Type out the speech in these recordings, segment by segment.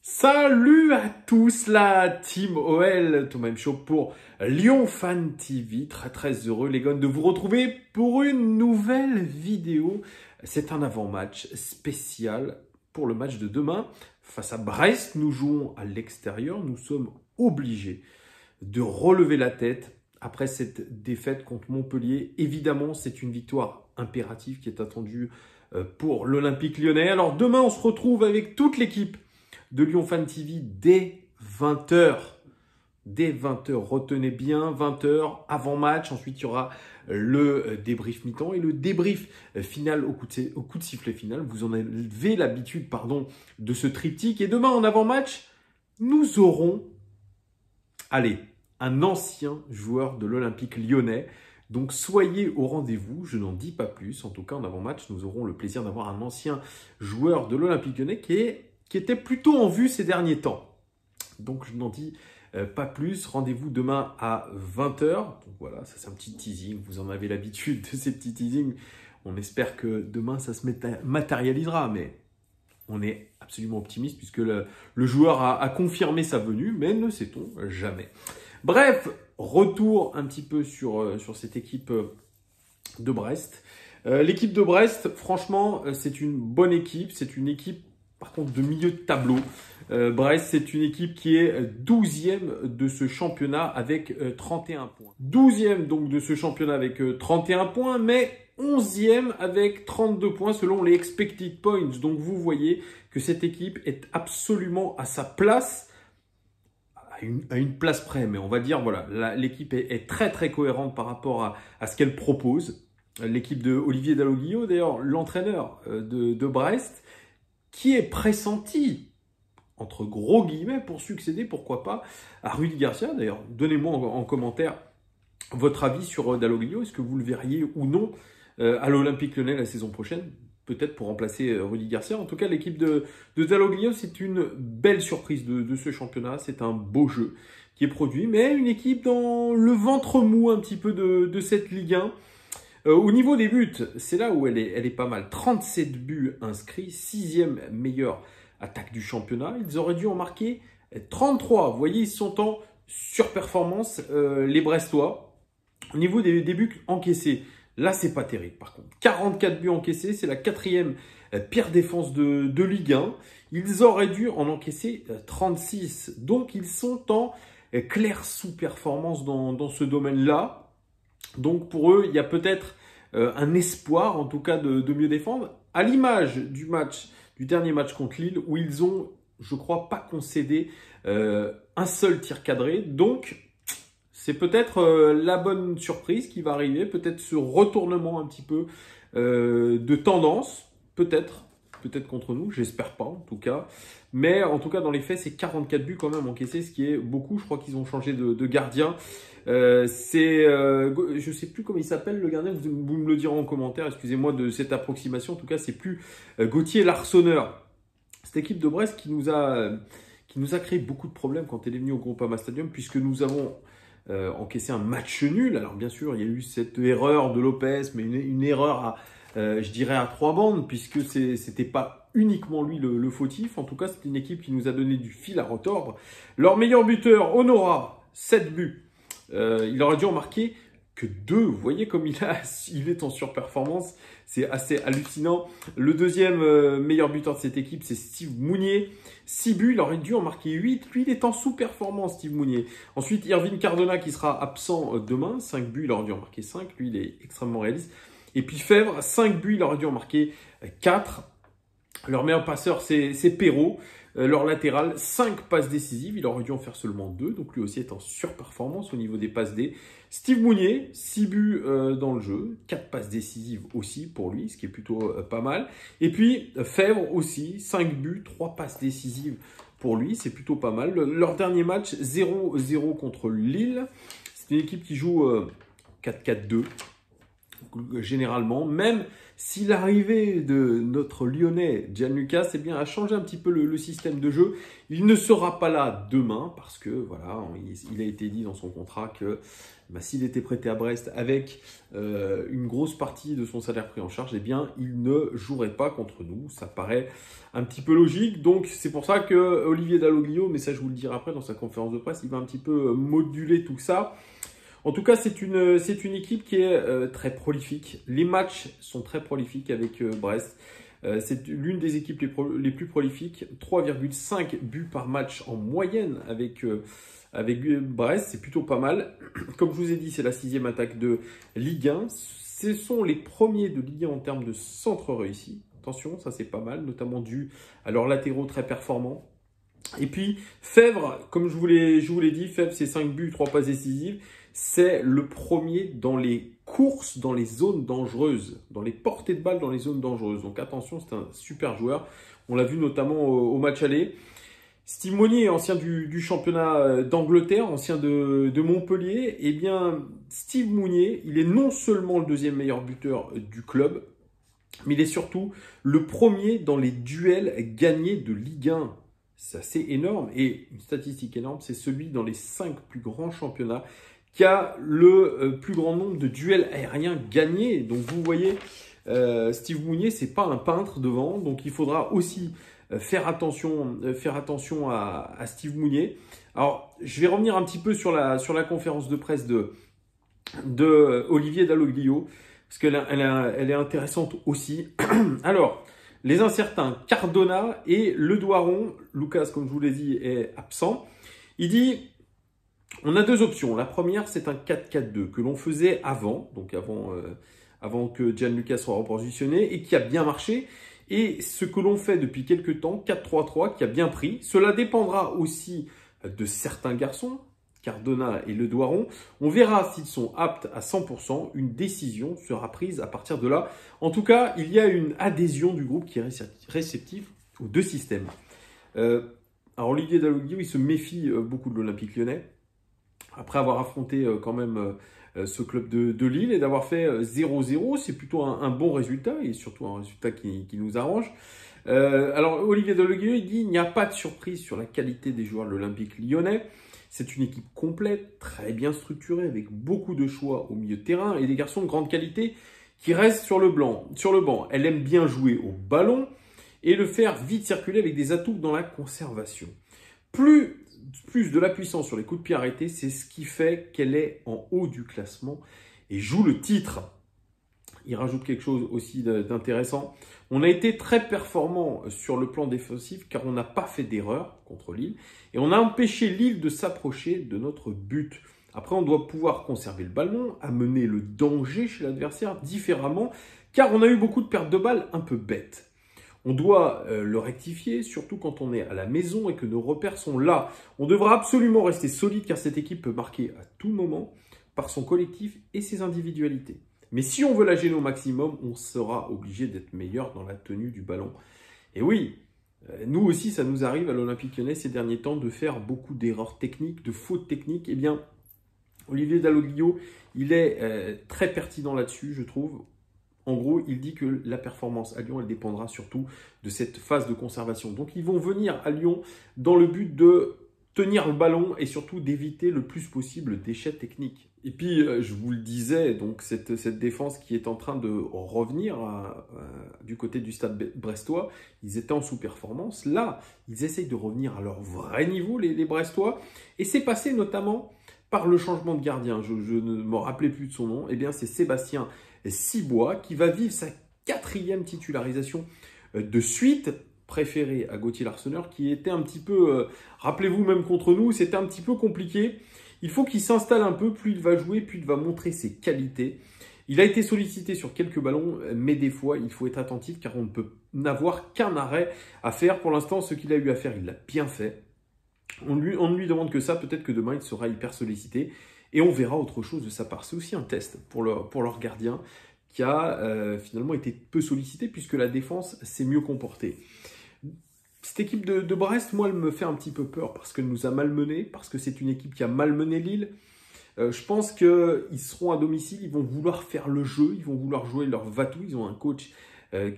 Salut à tous la team OL, Thomas M. Show pour Lyon Fan TV. Très heureux les gars de vous retrouver pour une nouvelle vidéo. C'est un avant-match spécial pour le match de demain. Face à Brest, nous jouons à l'extérieur. Nous sommes obligés de relever la tête après cette défaite contre Montpellier. Évidemment, c'est une victoire impérative qui est attendue pour l'Olympique Lyonnais. Alors demain, on se retrouve avec toute l'équipe de Lyon Fan TV dès 20h. Dès 20h, retenez bien, 20h avant match. Ensuite, il y aura le débrief mi-temps et le débrief final au coup de sifflet final. Vous en avez l'habitude, de ce triptyque. Et demain, en avant-match, nous aurons, un ancien joueur de l'Olympique Lyonnais. Donc, soyez au rendez-vous, je n'en dis pas plus. En tout cas, en avant-match, nous aurons le plaisir d'avoir un ancien joueur de l'Olympique Lyonnais qui était plutôt en vue ces derniers temps. Donc, je n'en dis pas plus. Rendez-vous demain à 20h. Donc voilà, ça c'est un petit teasing. Vous en avez l'habitude de ces petits teasings. On espère que demain, ça se matérialisera. Mais on est absolument optimiste puisque le joueur a confirmé sa venue. Mais ne sait-on jamais. Bref, retour un petit peu sur cette équipe de Brest. L'équipe de Brest, franchement, c'est une bonne équipe. C'est une équipe par contre de milieu de tableau. Brest, c'est une équipe qui est 12e de ce championnat avec 31 points. 12e donc de ce championnat avec 31 points, mais 11e avec 32 points selon les expected points. Donc vous voyez que cette équipe est absolument à sa place, à une place près. Mais on va dire, voilà, l'équipe est très cohérente par rapport à ce qu'elle propose. L'équipe de Olivier Dalloglio, d'ailleurs l'entraîneur de Brest, qui est pressenti, entre gros guillemets, pour succéder, pourquoi pas, à Rudy Garcia. D'ailleurs, donnez-moi en commentaire votre avis sur Dalloglio. Est-ce que vous le verriez ou non à l'Olympique Lyonnais la saison prochaine, peut-être pour remplacer Rudy Garcia. En tout cas, l'équipe de Dalloglio, c'est une belle surprise de ce championnat. C'est un beau jeu qui est produit, mais une équipe dans le ventre mou un petit peu de cette Ligue 1. Au niveau des buts, c'est là où elle est pas mal. 37 buts inscrits, 6e meilleure attaque du championnat. Ils auraient dû en marquer 33. Vous voyez, ils sont en surperformance, les Brestois. Au niveau des buts encaissés, là, c'est pas terrible par contre. 44 buts encaissés, c'est la 4e pire défense de Ligue 1. Ils auraient dû en encaisser 36. Donc, ils sont en claire sous-performance dans ce domaine-là. Donc pour eux, il y a peut-être un espoir, en tout cas, de mieux défendre. À l'image du dernier match contre Lille, où ils ont, je crois, pas concédé un seul tir cadré. Donc, c'est peut-être la bonne surprise qui va arriver. Peut-être ce retournement un petit peu de tendance. Peut-être contre nous, j'espère pas en tout cas. Mais en tout cas, dans les faits, c'est 44 buts quand même encaissés, ce qui est beaucoup. Je crois qu'ils ont changé de gardien. Je sais plus comment il s'appelle le gardien, vous me le direz en commentaire, excusez-moi de cette approximation. En tout cas, c'est plus Gauthier Larsonneur. Cette équipe de Brest qui nous a créé beaucoup de problèmes quand elle est venue au Groupama Stadium, puisque nous avons encaissé un match nul. Alors bien sûr, il y a eu cette erreur de Lopez, mais une erreur je dirais à 3 bandes, puisque c'était pas uniquement lui le fautif. En tout cas, c'est une équipe qui nous a donné du fil à retordre. Leur meilleur buteur, Honora, 7 buts. Il aurait dû en marquer que 2. Vous voyez comme il est en surperformance. C'est assez hallucinant. Le deuxième meilleur buteur de cette équipe, c'est Steve Mounier. 6 buts, il aurait dû en marquer 8. Lui, il est en sous-performance, Steve Mounier. Ensuite, Irvine Cardona qui sera absent demain. 5 buts, il aurait dû en marquer 5. Lui, il est extrêmement réaliste. Et puis Fèvre, 5 buts, il aurait dû en marquer 4. Leur meilleur passeur, c'est Perrault. Leur latéral, 5 passes décisives. Il aurait dû en faire seulement 2. Donc lui aussi est en surperformance au niveau des passes D. Steve Mounier, 6 buts dans le jeu. 4 passes décisives aussi pour lui, ce qui est plutôt pas mal. Et puis Fèvre aussi, 5 buts, 3 passes décisives pour lui. C'est plutôt pas mal. Leur dernier match, 0-0 contre Lille. C'est une équipe qui joue 4-4-2. généralement, même si l'arrivée de notre Lyonnais Gianluca eh bien, a changé un petit peu le système de jeu. Il ne sera pas là demain parce que voilà, il a été dit dans son contrat que s'il était prêté à Brest avec une grosse partie de son salaire pris en charge, eh bien, il ne jouerait pas contre nous. Ça paraît un petit peu logique. Donc, c'est pour ça que Olivier Dalloglio, mais ça je vous le dirai après dans sa conférence de presse, il va un petit peu moduler tout ça. En tout cas, c'est une équipe qui est très prolifique. Les matchs sont très prolifiques avec Brest. C'est l'une des équipes les plus prolifiques. 3,5 buts par match en moyenne avec Brest. C'est plutôt pas mal. Comme je vous ai dit, c'est la 6e attaque de Ligue 1. Ce sont les premiers de Ligue 1 en termes de centres réussis. Attention, ça c'est pas mal, notamment dû à leurs latéraux très performants. Et puis, Fèvre, comme je vous l'ai dit, Fèvre, c'est 5 buts, 3 passes décisives. C'est le premier dans les courses, dans les zones dangereuses, dans les portées de balles dans les zones dangereuses. Donc attention, c'est un super joueur. On l'a vu notamment au match aller. Steve Monnier, ancien du championnat d'Angleterre, ancien de Montpellier. Eh bien, Steve Monnier, il est non seulement le 2e meilleur buteur du club, mais il est surtout le premier dans les duels gagnés de Ligue 1. C'est assez énorme. Et une statistique énorme, c'est celui dans les 5 plus grands championnats qui a le plus grand nombre de duels aériens gagnés. Donc vous voyez, Steve Mounier, c'est pas un peintre devant, donc il faudra aussi faire attention à Steve Mounier. Alors, je vais revenir un petit peu sur la conférence de presse de Olivier Dalloglio, parce qu'elle elle est intéressante aussi. Alors, les incertains, Cardona et Le Doiron. Lucas, comme je vous l'ai dit, est absent. Il dit... On a 2 options. La première, c'est un 4-4-2 que l'on faisait avant, donc avant que Gianluca soit repositionné et qui a bien marché. Et ce que l'on fait depuis quelques temps, 4-3-3, qui a bien pris. Cela dépendra aussi de certains garçons, Cardona et Le Doiron. On verra s'ils sont aptes à 100%. Une décision sera prise à partir de là. En tout cas, il y a une adhésion du groupe qui est réceptif aux 2 systèmes. Alors Olivier Dalloglio, il se méfie beaucoup de l'Olympique Lyonnais. Après avoir affronté quand même ce club de Lille et d'avoir fait 0-0, c'est plutôt un bon résultat et surtout un résultat qui nous arrange. Alors Olivier Dalloglio, il dit il n'y a pas de surprise sur la qualité des joueurs de l'Olympique Lyonnais. C'est une équipe complète, très bien structurée, avec beaucoup de choix au milieu de terrain et des garçons de grande qualité qui restent sur le banc. Elle aime bien jouer au ballon et le faire vite circuler avec des atouts dans la conservation. Plus de la puissance sur les coups de pied arrêtés, c'est ce qui fait qu'elle est en haut du classement et joue le titre. Il rajoute quelque chose aussi d'intéressant. On a été très performant sur le plan défensif car on n'a pas fait d'erreur contre Lille et on a empêché Lille de s'approcher de notre but. Après, on doit pouvoir conserver le ballon, amener le danger chez l'adversaire différemment car on a eu beaucoup de pertes de balles un peu bêtes. On doit le rectifier, surtout quand on est à la maison et que nos repères sont là. On devra absolument rester solide car cette équipe peut marquer à tout moment par son collectif et ses individualités. Mais si on veut la gêner au maximum, on sera obligé d'être meilleur dans la tenue du ballon. Et oui, nous aussi, ça nous arrive à l'Olympique Lyonnais ces derniers temps de faire beaucoup d'erreurs techniques, de fautes techniques. Eh bien, Olivier Dalloglio, il est très pertinent là-dessus, je trouve. En gros, il dit que la performance à Lyon, elle dépendra surtout de cette phase de conservation. Donc, ils vont venir à Lyon dans le but de tenir le ballon et surtout d'éviter le plus possible d'échecs techniques. Et puis, je vous le disais, donc cette défense qui est en train de revenir du côté du stade brestois, ils étaient en sous-performance. Là, ils essayent de revenir à leur vrai niveau, les Brestois. Et c'est passé notamment par le changement de gardien. Je ne me rappelais plus de son nom. Eh bien, c'est Sébastien Cibois qui va vivre sa 4e titularisation de suite, préféré à Gauthier Larsonneur, qui était un petit peu, rappelez-vous même contre nous, c'était un petit peu compliqué. Il faut qu'il s'installe un peu, plus il va jouer, plus il va montrer ses qualités. Il a été sollicité sur quelques ballons, mais des fois, il faut être attentif car on ne peut n'avoir qu'un arrêt à faire. Pour l'instant, ce qu'il a eu à faire, il l'a bien fait. On ne lui demande que ça, peut-être que demain, il sera hyper sollicité. Et on verra autre chose de sa part. C'est aussi un test pour leur gardien qui a finalement été peu sollicité puisque la défense s'est mieux comportée. Cette équipe de Brest, moi, elle me fait un petit peu peur parce qu'elle nous a malmenés, parce que c'est une équipe qui a malmené Lille. Je pense qu'ils seront à domicile, ils vont vouloir faire le jeu, ils vont vouloir jouer leur va-tout. Ils ont un coach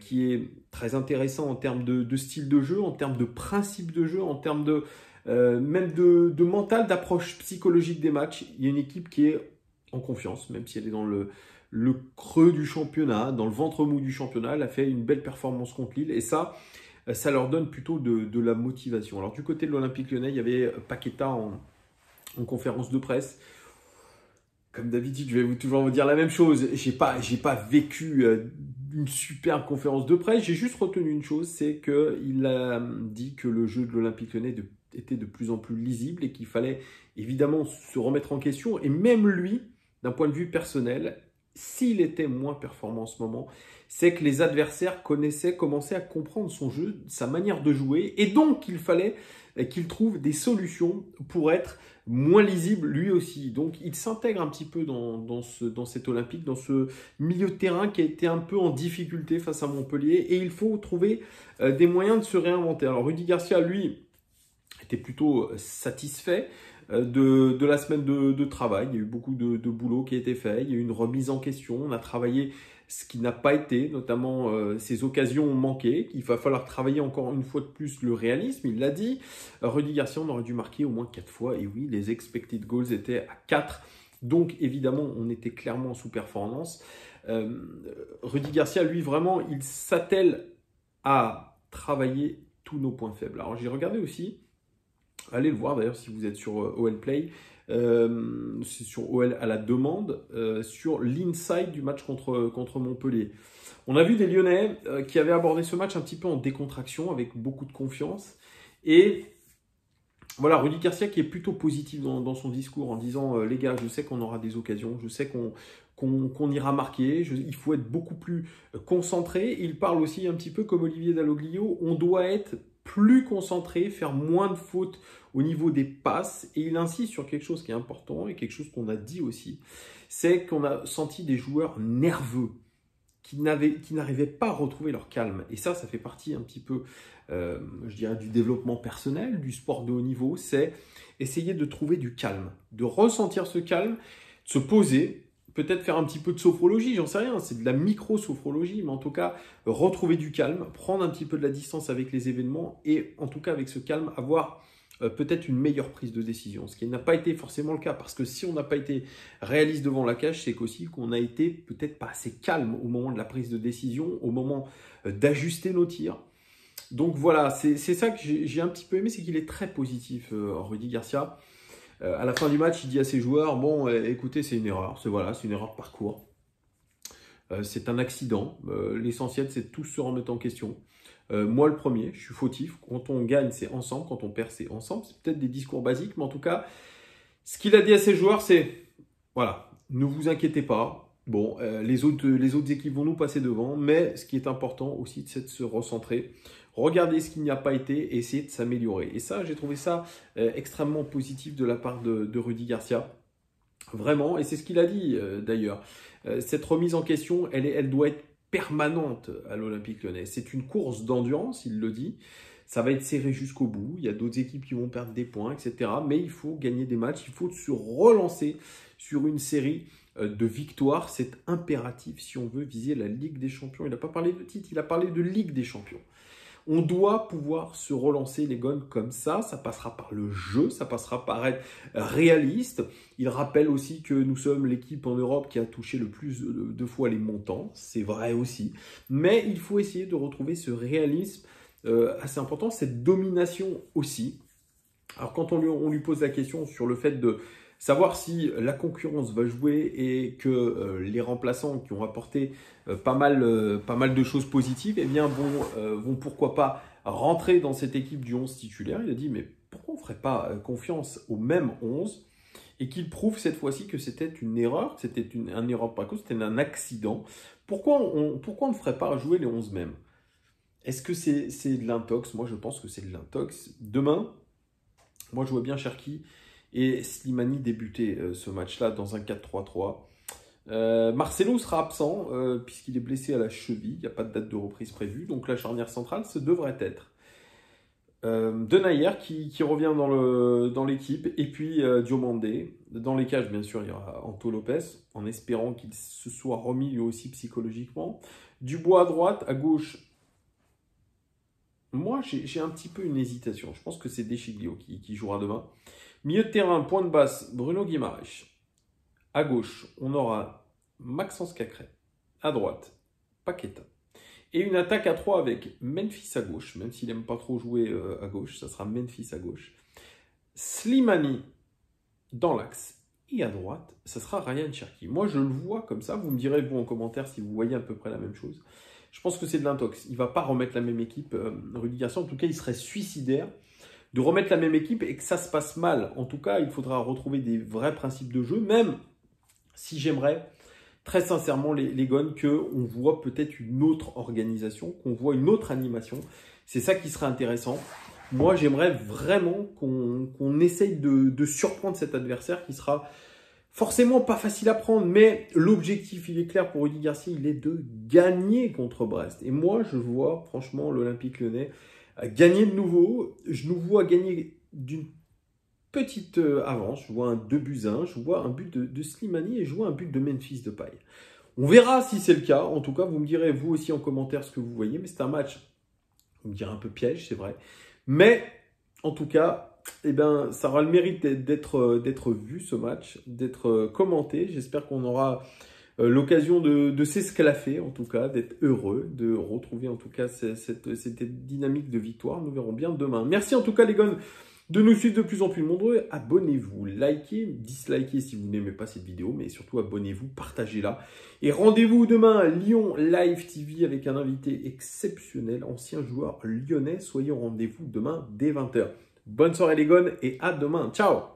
qui est très intéressant en termes de style de jeu, en termes de principe de jeu, en termes même de mental, d'approche psychologique des matchs. Il y a une équipe qui est en confiance, même si elle est dans le creux du championnat, dans le ventre mou du championnat. Elle a fait une belle performance contre Lille et ça leur donne plutôt de la motivation. Alors du côté de l'Olympique Lyonnais, il y avait Paqueta en conférence de presse. Comme d'habitude, je vais toujours vous dire la même chose. J'ai pas vécu une superbe conférence de presse. J'ai juste retenu une chose, c'est qu'il a dit que le jeu de l'Olympique Lyonnais était de plus en plus lisible et qu'il fallait évidemment se remettre en question. Et même lui, d'un point de vue personnel, s'il était moins performant en ce moment, c'est que les adversaires commençaient à comprendre son jeu, sa manière de jouer. Et donc, il fallait qu'il trouve des solutions pour être moins lisible lui aussi. Donc, il s'intègre un petit peu dans cet Olympique, dans ce milieu de terrain qui a été un peu en difficulté face à Montpellier. Et il faut trouver des moyens de se réinventer. Alors, Rudy Garcia, lui, était plutôt satisfait de la semaine de travail. Il y a eu beaucoup de boulot qui a été fait. Il y a eu une remise en question. On a travaillé ce qui n'a pas été, notamment ces occasions ont manqué, qu'il va falloir travailler encore une fois de plus le réalisme, il l'a dit. Rudy Garcia, on aurait dû marquer au moins 4 fois, et oui, les expected goals étaient à 4, donc évidemment, on était clairement en sous-performance. Rudy Garcia, lui, vraiment, il s'attelle à travailler tous nos points faibles. Alors, j'ai regardé aussi, allez le voir d'ailleurs si vous êtes sur OL Play, c'est sur OL à la demande, sur l'inside du match contre Montpellier. On a vu des Lyonnais qui avaient abordé ce match un petit peu en décontraction, avec beaucoup de confiance. Et voilà, Rudy Garcia qui est plutôt positif dans son discours en disant les gars, je sais qu'on aura des occasions, je sais qu'on ira marquer, il faut être beaucoup plus concentré. Il parle aussi un petit peu comme Olivier Dalloglio, on doit être plus concentré, faire moins de fautes au niveau des passes. Et il insiste sur quelque chose qui est important et quelque chose qu'on a dit aussi, c'est qu'on a senti des joueurs nerveux qui n'arrivaient pas à retrouver leur calme. Et ça fait partie un petit peu, je dirais, du développement personnel, du sport de haut niveau. C'est essayer de trouver du calme, de ressentir ce calme, de se poser, peut-être faire un petit peu de sophrologie, j'en sais rien, c'est de la micro-sophrologie, mais en tout cas, retrouver du calme, prendre un petit peu de la distance avec les événements et en tout cas, avec ce calme, avoir peut-être une meilleure prise de décision, ce qui n'a pas été forcément le cas, parce que si on n'a pas été réaliste devant la cage, c'est qu'aussi qu'on a été peut-être pas assez calme au moment de la prise de décision, au moment d'ajuster nos tirs. Donc voilà, c'est ça que j'ai un petit peu aimé, c'est qu'il est très positif, Rudy Garcia. À la fin du match, il dit à ses joueurs, bon, écoutez, c'est une erreur, c'est une erreur de parcours. C'est un accident. L'essentiel, c'est de tous se remettre en question. Moi, le premier, je suis fautif. Quand on gagne, c'est ensemble. Quand on perd, c'est ensemble. C'est peut-être des discours basiques, mais en tout cas, ce qu'il a dit à ses joueurs, c'est, voilà, ne vous inquiétez pas. Bon, les autres équipes vont nous passer devant, mais ce qui est important aussi, c'est de se recentrer. Regardez ce qui n'y a pas été et essayer de s'améliorer. Et ça, j'ai trouvé ça extrêmement positif de la part de Rudy Garcia. Vraiment, et c'est ce qu'il a dit d'ailleurs. Cette remise en question, elle doit être permanente à l'Olympique Lyonnais. C'est une course d'endurance, il le dit. Ça va être serré jusqu'au bout. Il y a d'autres équipes qui vont perdre des points, etc. Mais il faut gagner des matchs. Il faut se relancer sur une série de victoires. C'est impératif si on veut viser la Ligue des Champions. Il n'a pas parlé de titre, il a parlé de Ligue des Champions. On doit pouvoir se relancer les gones comme ça. Ça passera par le jeu, ça passera par être réaliste. Il rappelle aussi que nous sommes l'équipe en Europe qui a touché le plus de fois les montants. C'est vrai aussi. Mais il faut essayer de retrouver ce réalisme assez important, cette domination aussi. Alors quand on lui pose la question sur le fait de savoir si la concurrence va jouer et que les remplaçants qui ont apporté pas mal de choses positives, eh bien vont pourquoi pas rentrer dans cette équipe du 11 titulaire. Il a dit mais pourquoi on ne ferait pas confiance au même 11 et qu'il prouve cette fois-ci que c'était une erreur, que c'était une erreur par contre, c'était un accident. Pourquoi on ne ferait pas jouer les 11 mêmes? Est-ce que c'est de l'intox? Moi je pense que c'est de l'intox. Demain, moi je vois bien Cherki et Slimani débuter ce match-là dans un 4-3-3. Marcelo sera absent puisqu'il est blessé à la cheville. Il n'y a pas de date de reprise prévue. Donc la charnière centrale, ce devrait être Denayer qui revient dans l'équipe. Et puis Diomandé. Dans les cages, bien sûr, il y aura Anto Lopez, en espérant qu'il se soit remis lui aussi psychologiquement. Dubois à droite, à gauche. Moi, j'ai un petit peu une hésitation. Je pense que c'est Deschiglio qui jouera demain. Milieu de terrain, point de basse, Bruno Guimaraes. À gauche, on aura Maxence Cacré. À droite, Paqueta. Et une attaque à 3 avec Memphis à gauche, même s'il n'aime pas trop jouer à gauche, ça sera Memphis à gauche. Slimani dans l'axe. Et à droite, ça sera Ryan Cherki. Moi, je le vois comme ça. Vous me direz, vous, en commentaire, si vous voyez à peu près la même chose. Je pense que c'est de l'intox. Il ne va pas remettre la même équipe, Rudy Garcia. En tout cas, il serait suicidaire de remettre la même équipe et que ça se passe mal. En tout cas, il faudra retrouver des vrais principes de jeu, même si j'aimerais très sincèrement, les gones, qu'on voit peut-être une autre organisation, qu'on voit une autre animation. C'est ça qui serait intéressant. Moi, j'aimerais vraiment qu'on essaye de surprendre cet adversaire qui sera forcément pas facile à prendre. Mais l'objectif, il est clair pour Rudy Garcia, il est de gagner contre Brest. Et moi, je vois franchement l'Olympique Lyonnais gagner de nouveau. Je nous vois gagner d'une petite avance, je vois un 2-1, je vois un but de Slimani et je vois un but de Memphis Depay. On verra si c'est le cas. En tout cas, vous me direz vous aussi en commentaire ce que vous voyez. Mais c'est un match, on me dirait un peu piège, c'est vrai. Mais en tout cas, eh ben, ça aura le mérite d'être vu ce match, d'être commenté. J'espère qu'on aura l'occasion de s'esclaffer, en tout cas, d'être heureux, de retrouver en tout cas cette dynamique de victoire. Nous verrons bien demain. Merci en tout cas les gars de nous suivre de plus en plus nombreux. Abonnez-vous, likez, dislikez si vous n'aimez pas cette vidéo, mais surtout abonnez-vous, partagez-la. Et rendez-vous demain à Lyon Live TV avec un invité exceptionnel, ancien joueur lyonnais. Soyez au rendez-vous demain dès 20 h. Bonne soirée les gones et à demain. Ciao!